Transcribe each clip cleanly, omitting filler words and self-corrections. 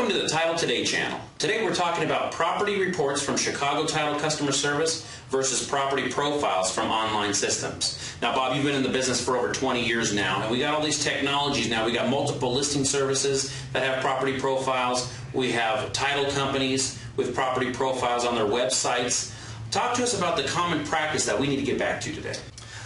Welcome to the Title Today channel. Today we're talking about property reports from Chicago Title Customer Service versus property profiles from online systems. Now, Bob, you've been in the business for over 20 years now, and we got all these technologies now. We got multiple listing services that have property profiles. We have title companies with property profiles on their websites. Talk to us about the common practice that we need to get back to today.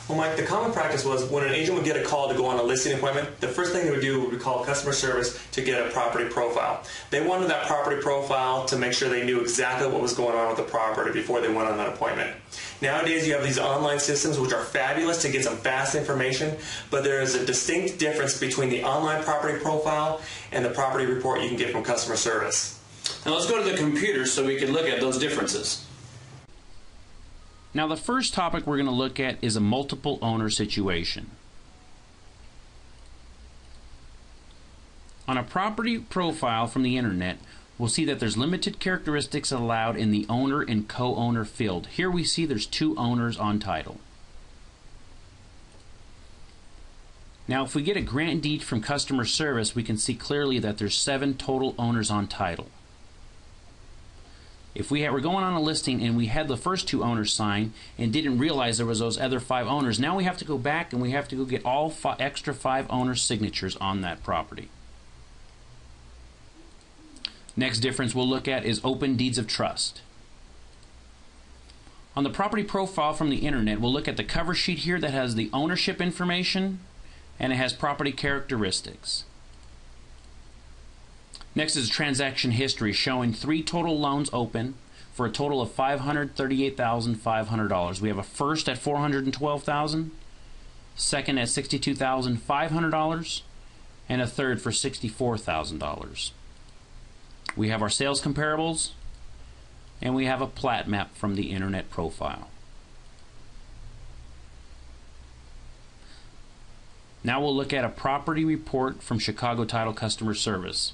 Well, Mike, the common practice was when an agent would get a call to go on a listing appointment, the first thing they would do would be call customer service to get a property profile. They wanted that property profile to make sure they knew exactly what was going on with the property before they went on that appointment. Nowadays, you have these online systems which are fabulous to get some fast information, but there is a distinct difference between the online property profile and the property report you can get from customer service. Now let's go to the computer so we can look at those differences. Now the first topic we're going to look at is a multiple owner situation. On a property profile from the internet, we'll see that there's limited characteristics allowed in the owner and co-owner field. Here we see there's 2 owners on title. Now if we get a grant deed from customer service, we can see clearly that there's 7 total owners on title. If we were going on a listing and we had the first 2 owners sign and didn't realize there was those other 5 owners, now we have to go back and we have to go get all extra 5 owners' signatures on that property. Next difference we'll look at is open deeds of trust. On the property profile from the internet, we'll look at the cover sheet here that has the ownership information and it has property characteristics. Next is transaction history showing 3 total loans open for a total of $538,500. We have a first at $412,000, second at $62,500, and a third for $64,000. We have our sales comparables, and we have a plat map from the internet profile. Now we'll look at a property report from Chicago Title Customer Service.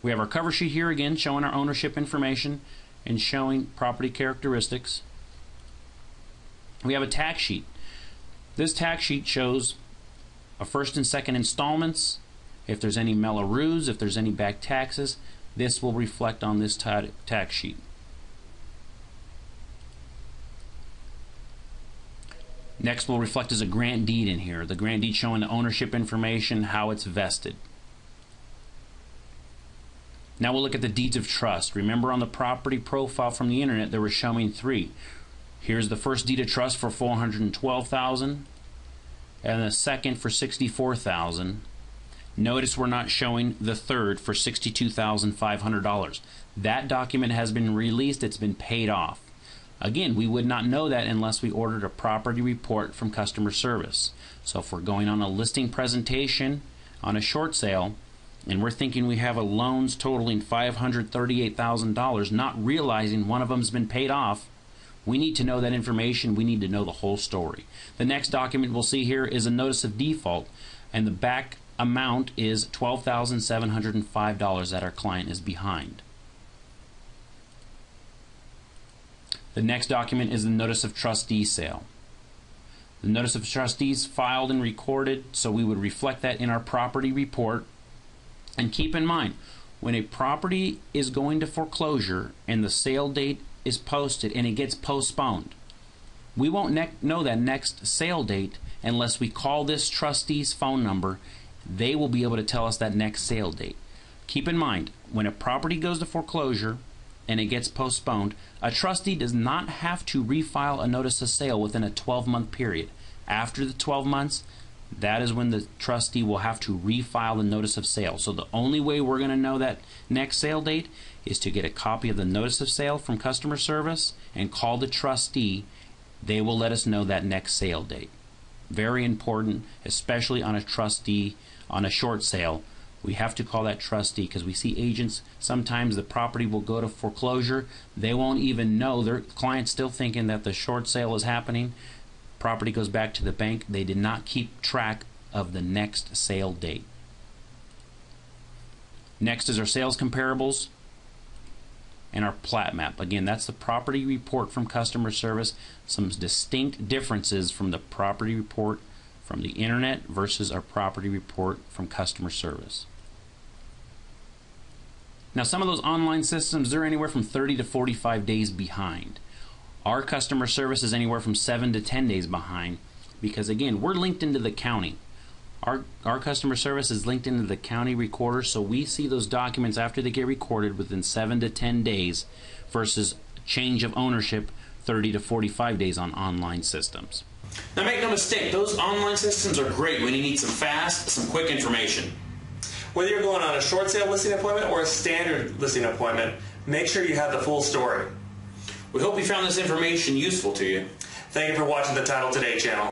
We have our cover sheet here again showing our ownership information and showing property characteristics. We have a tax sheet. This tax sheet shows a first and second installments, if there's any Mello-Roos, if there's any back taxes, this will reflect on this tax sheet. Next will reflect as a grant deed in here. The grant deed showing the ownership information, how it's vested. Now we'll look at the deeds of trust. Remember on the property profile from the internet there were showing 3. Here's the first deed of trust for $412,000 and the second for $64,000. Notice we're not showing the third for $62,500. That document has been released, it's been paid off. Again, we would not know that unless we ordered a property report from customer service. So if we're going on a listing presentation on a short sale and we're thinking we have a loans totaling $538,000, not realizing one of them's been paid off, we need to know that information. We need to know the whole story. The next document we'll see here is a notice of default, and the back amount is $12,705 that our client is behind. The next document is the notice of trustee sale. The notice of trustees filed and recorded, so we would reflect that in our property report. And keep in mind, when a property is going to foreclosure and the sale date is posted and it gets postponed, we won't know that next sale date unless we call this trustee's phone number. They will be able to tell us that next sale date. Keep in mind, when a property goes to foreclosure and it gets postponed, a trustee does not have to refile a notice of sale within a 12-month period. After the 12 months, that is when the trustee will have to refile the notice of sale. So the only way we're going to know that next sale date is to get a copy of the notice of sale from customer service and call the trustee. They will let us know that next sale date. Very important, especially on a trustee on a short sale. We have to call that trustee because we see agents, sometimes the property will go to foreclosure. They won't even know. Their client's still thinking that the short sale is happening. Property goes back to the bank. They did not keep track of the next sale date. Next is our sales comparables and our plat map. Again, that's the property report from customer service. Some distinct differences from the property report from the internet versus our property report from customer service. Now, some of those online systems, they're anywhere from 30 to 45 days behind. Our customer service is anywhere from 7 to 10 days behind because, again, we're linked into the county. Our customer service is linked into the county recorder, so we see those documents after they get recorded within 7 to 10 days versus change of ownership 30 to 45 days on online systems. Now make no mistake, those online systems are great when you need some fast, some quick information. Whether you're going on a short sale listing appointment or a standard listing appointment, make sure you have the full story. We hope you found this information useful to you. Thank you for watching the Title Today channel.